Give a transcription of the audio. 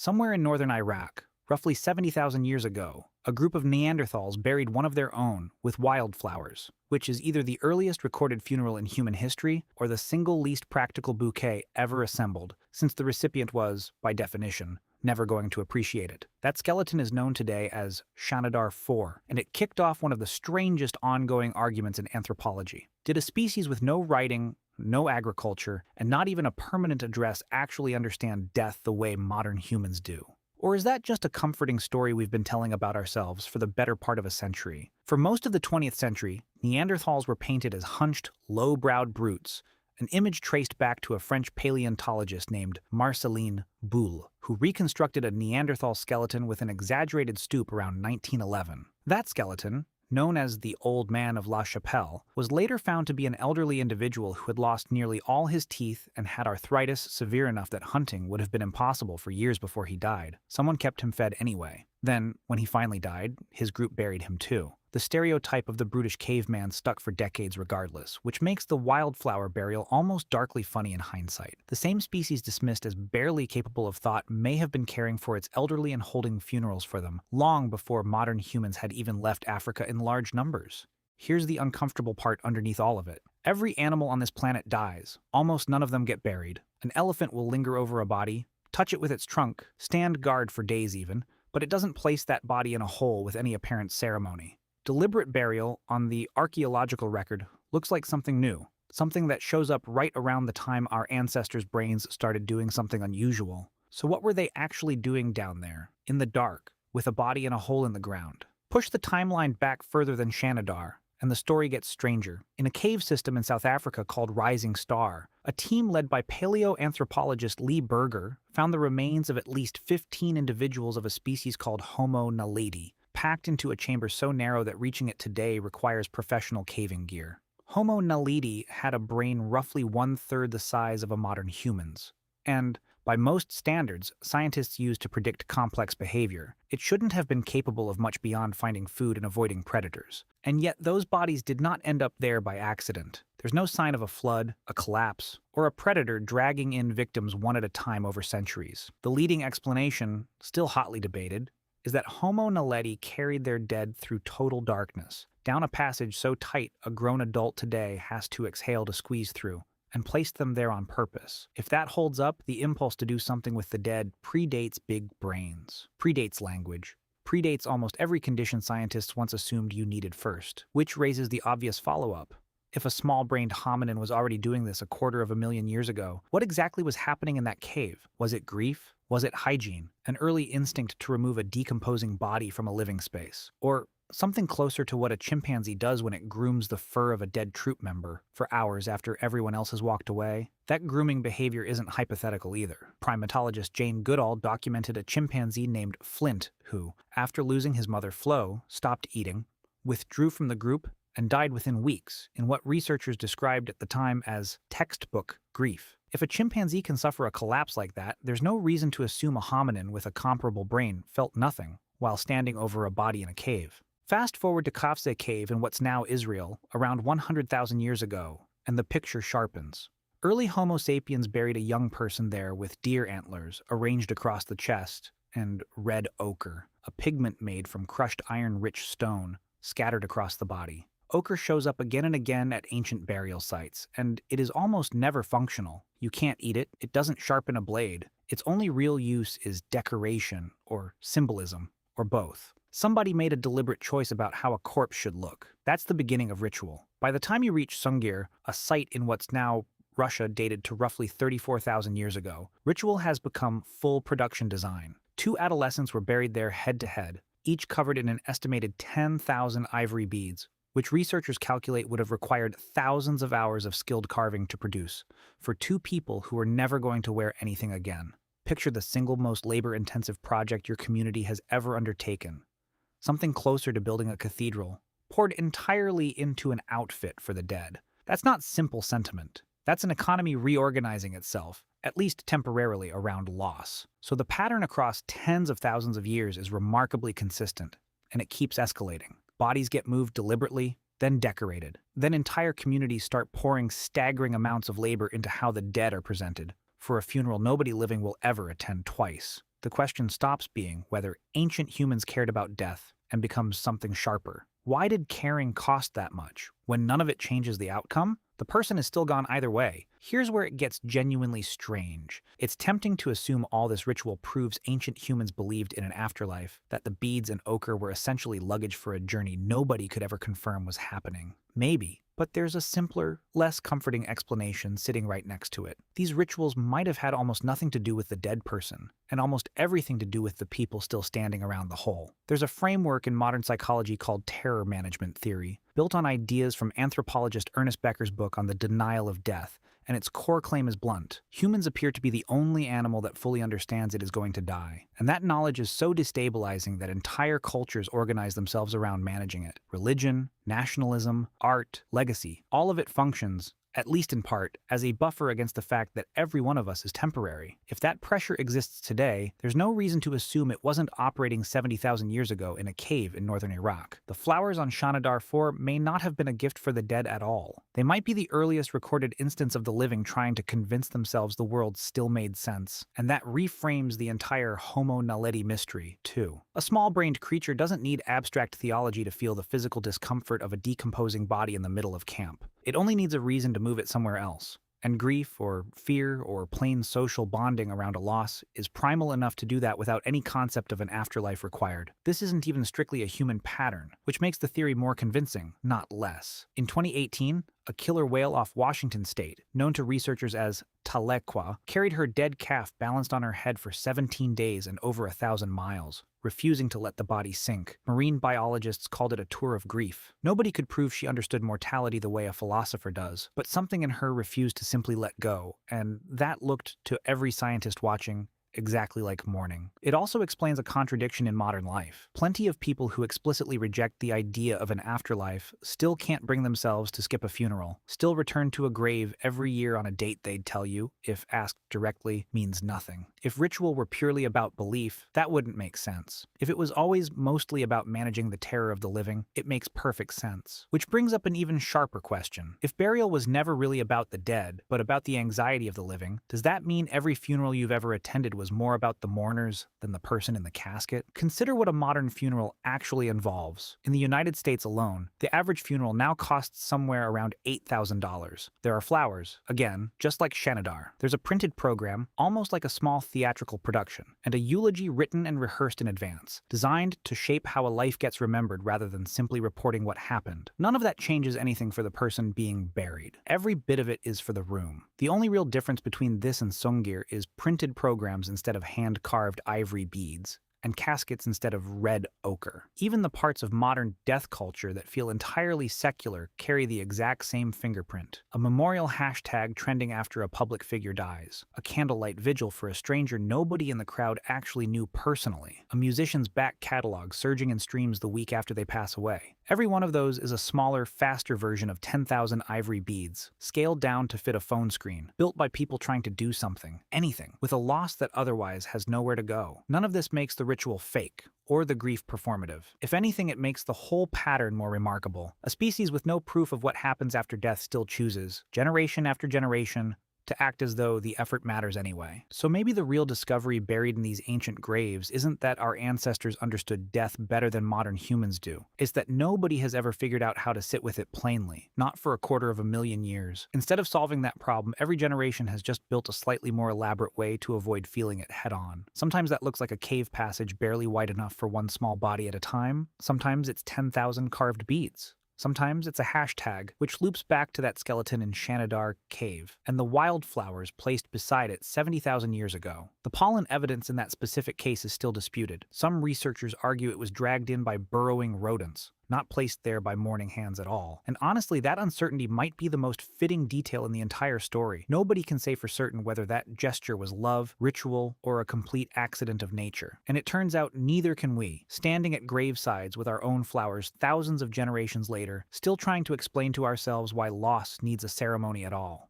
Somewhere in northern Iraq, roughly 70,000 years ago, a group of Neanderthals buried one of their own with wildflowers, which is either the earliest recorded funeral in human history or the single least practical bouquet ever assembled, since the recipient was, by definition, never going to appreciate it. That skeleton is known today as Shanidar 4, and it kicked off one of the strangest ongoing arguments in anthropology. Did a species with no writing, no agriculture, and not even a permanent address actually understand death the way modern humans do? Or is that just a comforting story we've been telling about ourselves for the better part of a century? For most of the 20th century, Neanderthals were painted as hunched, low-browed brutes, an image traced back to a French paleontologist named Marceline Boule, who reconstructed a Neanderthal skeleton with an exaggerated stoop around 1911. That skeleton, known as the Old Man of La Chapelle, was later found to be an elderly individual who had lost nearly all his teeth and had arthritis severe enough that hunting would have been impossible for years before he died. Someone kept him fed anyway. Then, when he finally died, his group buried him too. The stereotype of the brutish caveman stuck for decades regardless, which makes the wildflower burial almost darkly funny in hindsight. The same species dismissed as barely capable of thought may have been caring for its elderly and holding funerals for them long before modern humans had even left Africa in large numbers. Here's the uncomfortable part underneath all of it. Every animal on this planet dies. Almost none of them get buried. An elephant will linger over a body, touch it with its trunk, stand guard for days even, but it doesn't place that body in a hole with any apparent ceremony. Deliberate burial on the archaeological record looks like something new, something that shows up right around the time our ancestors' brains started doing something unusual. So what were they actually doing down there, in the dark, with a body in a hole in the ground? Push the timeline back further than Shanidar, and the story gets stranger. In a cave system in South Africa called Rising Star, a team led by paleoanthropologist Lee Berger found the remains of at least 15 individuals of a species called Homo naledi, packed into a chamber so narrow that reaching it today requires professional caving gear. Homo naledi had a brain roughly one-third the size of a modern human's. And, by most standards scientists use to predict complex behavior, it shouldn't have been capable of much beyond finding food and avoiding predators. And yet those bodies did not end up there by accident. There's no sign of a flood, a collapse, or a predator dragging in victims one at a time over centuries. The leading explanation, still hotly debated, is that Homo naledi carried their dead through total darkness, down a passage so tight a grown adult today has to exhale to squeeze through, and placed them there on purpose. If that holds up, the impulse to do something with the dead predates big brains, predates language, predates almost every condition scientists once assumed you needed first, which raises the obvious follow-up. If a small-brained hominin was already doing this 250,000 years ago, what exactly was happening in that cave? Was it grief? Was it hygiene, an early instinct to remove a decomposing body from a living space? Or something closer to what a chimpanzee does when it grooms the fur of a dead troop member for hours after everyone else has walked away? That grooming behavior isn't hypothetical either. Primatologist Jane Goodall documented a chimpanzee named Flint who, after losing his mother Flo, stopped eating, withdrew from the group, and died within weeks in what researchers described at the time as textbook grief. If a chimpanzee can suffer a collapse like that, there's no reason to assume a hominin with a comparable brain felt nothing while standing over a body in a cave. Fast forward to Kafse Cave in what's now Israel, around 100,000 years ago, and the picture sharpens. Early Homo sapiens buried a young person there with deer antlers arranged across the chest and red ochre, a pigment made from crushed iron-rich stone, scattered across the body. Ochre shows up again and again at ancient burial sites, and it is almost never functional. You can't eat it, it doesn't sharpen a blade. Its only real use is decoration, or symbolism, or both. Somebody made a deliberate choice about how a corpse should look. That's the beginning of ritual. By the time you reach Sungir, a site in what's now Russia dated to roughly 34,000 years ago, ritual has become full production design. 2 adolescents were buried there head-to-head, each covered in an estimated 10,000 ivory beads, which researchers calculate would have required thousands of hours of skilled carving to produce, for 2 people who were never going to wear anything again. Picture the single most labor-intensive project your community has ever undertaken. Something closer to building a cathedral, poured entirely into an outfit for the dead. That's not simple sentiment. That's an economy reorganizing itself, at least temporarily, around loss. So the pattern across tens of thousands of years is remarkably consistent, and it keeps escalating. Bodies get moved deliberately, then decorated. Then entire communities start pouring staggering amounts of labor into how the dead are presented, for a funeral nobody living will ever attend twice. the question stops being whether ancient humans cared about death and becomes something sharper. Why did caring cost that much? When none of it changes the outcome, the person is still gone either way. Here's where it gets genuinely strange. It's tempting to assume all this ritual proves ancient humans believed in an afterlife, that the beads and ochre were essentially luggage for a journey nobody could ever confirm was happening. Maybe, but there's a simpler, less comforting explanation sitting right next to it. These rituals might have had almost nothing to do with the dead person, and almost everything to do with the people still standing around the hole. There's a framework in modern psychology called terror management theory, built on ideas from anthropologist Ernest Becker's book on the denial of death, and its core claim is blunt. Humans appear to be the only animal that fully understands it is going to die, and that knowledge is so destabilizing that entire cultures organize themselves around managing it. Religion, nationalism, art, legacy, all of it functions, at least in part, as a buffer against the fact that every one of us is temporary. If that pressure exists today, there's no reason to assume it wasn't operating 70,000 years ago in a cave in northern Iraq. The flowers on Shanadar 4 may not have been a gift for the dead at all. They might be the earliest recorded instance of the living trying to convince themselves the world still made sense, and that reframes the entire Homo naledi mystery, too. A small-brained creature doesn't need abstract theology to feel the physical discomfort of a decomposing body in the middle of camp. It only needs a reason to move it somewhere else. And grief, or fear, or plain social bonding around a loss is primal enough to do that without any concept of an afterlife required. This isn't even strictly a human pattern, which makes the theory more convincing, not less. In 2018, a killer whale off Washington state, known to researchers as Tahlequah, carried her dead calf balanced on her head for 17 days and over 1,000 miles, refusing to let the body sink. Marine biologists called it a tour of grief. Nobody could prove she understood mortality the way a philosopher does, but something in her refused to simply let go, and that looked, to every scientist watching, exactly like mourning. It also explains a contradiction in modern life. Plenty of people who explicitly reject the idea of an afterlife still can't bring themselves to skip a funeral, still return to a grave every year on a date they'd tell you, if asked directly, means nothing. If ritual were purely about belief, that wouldn't make sense. If it was always mostly about managing the terror of the living, it makes perfect sense. Which brings up an even sharper question. If burial was never really about the dead, but about the anxiety of the living, does that mean every funeral you've ever attended was more about the mourners than the person in the casket? Consider what a modern funeral actually involves. In the United States alone, the average funeral now costs somewhere around $8,000. There are flowers, again, just like Shanadar. There's a printed program, almost like a small theatrical production, and a eulogy written and rehearsed in advance, designed to shape how a life gets remembered rather than simply reporting what happened. None of that changes anything for the person being buried. Every bit of it is for the room. The only real difference between this and Songir is printed programs instead of hand-carved ivory beads, and caskets instead of red ochre. Even the parts of modern death culture that feel entirely secular carry the exact same fingerprint. A memorial hashtag trending after a public figure dies. A candlelight vigil for a stranger nobody in the crowd actually knew personally. A musician's back catalog surging in streams the week after they pass away. Every one of those is a smaller, faster version of 10,000 ivory beads, scaled down to fit a phone screen, built by people trying to do something, anything, with a loss that otherwise has nowhere to go. None of this makes the ritual fake, or the grief performative. If anything, it makes the whole pattern more remarkable. A species with no proof of what happens after death still chooses, generation after generation, to act as though the effort matters anyway. So maybe the real discovery buried in these ancient graves isn't that our ancestors understood death better than modern humans do. It's that nobody has ever figured out how to sit with it plainly, not for 250,000 years. Instead of solving that problem, every generation has just built a slightly more elaborate way to avoid feeling it head-on. Sometimes that looks like a cave passage barely wide enough for one small body at a time. Sometimes it's 10,000 carved beads. Sometimes it's a hashtag, which loops back to that skeleton in Shanadar Cave, and the wildflowers placed beside it 70,000 years ago. The pollen evidence in that specific case is still disputed. Some researchers argue it was dragged in by burrowing rodents, not placed there by mourning hands at all. And honestly, that uncertainty might be the most fitting detail in the entire story. Nobody can say for certain whether that gesture was love, ritual, or a complete accident of nature. And it turns out neither can we, standing at gravesides with our own flowers thousands of generations later, still trying to explain to ourselves why loss needs a ceremony at all.